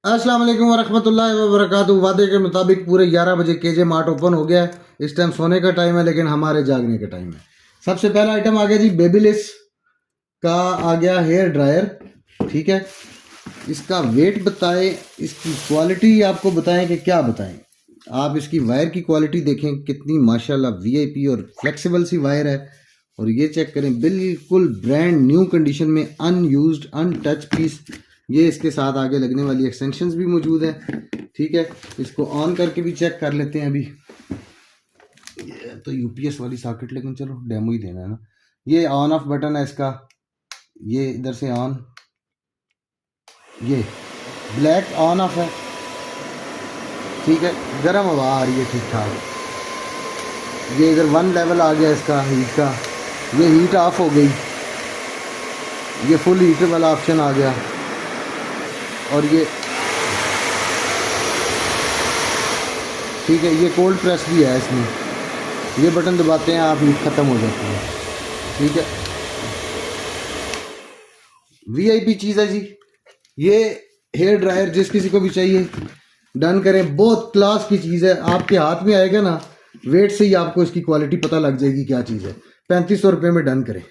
अस्सलाम वालेकुम वरहमतुल्लाहि वबरकातुहू। वादे के मुताबिक पूरे 11 बजे केजे मार्ट ओपन हो गया है। इस टाइम सोने का टाइम है लेकिन हमारे जागने का टाइम है। सबसे पहला आइटम आ गया जी बेबीलिस का आ गया हेयर ड्रायर। ठीक है, इसका वेट बताएं, इसकी क्वालिटी आपको बताएं कि क्या बताएं। आप इसकी वायर की क्वालिटी देखें कितनी माशाल्लाह वीआईपी और फ्लेक्सिबल सी वायर है। और ये चेक करें, बिल्कुल ब्रांड न्यू कंडीशन में अनयूज्ड अनटच पीस। ये इसके साथ आगे लगने वाली एक्सटेंशंस भी मौजूद है। ठीक है, इसको ऑन करके भी चेक कर लेते हैं। अभी ये तो यूपीएस वाली सॉकेट, लेकिन चलो डेमो ही देना है ना। ये ऑन ऑफ बटन है इसका, ये इधर से ऑन, ये ब्लैक ऑन ऑफ है। ठीक है, गर्म हवा आ रही है ठीक ठाक। ये इधर 1 लेवल आ गया इसका हीट का, ये हीट ऑफ हो गई, ये फुल हीट वाला ऑप्शन आ गया। और ये ठीक है, ये कोल्ड प्रेस भी है इसमें। ये बटन दबाते हैं आप, हीट ख़त्म हो जाती है। ठीक है, वीआईपी चीज़ है जी ये हेयर ड्रायर। जिस किसी को भी चाहिए डन करें, बहुत क्लास की चीज़ है। आपके हाथ में आएगा ना, वेट से ही आपको इसकी क्वालिटी पता लग जाएगी क्या चीज़ है। 3500 रुपये में डन करें।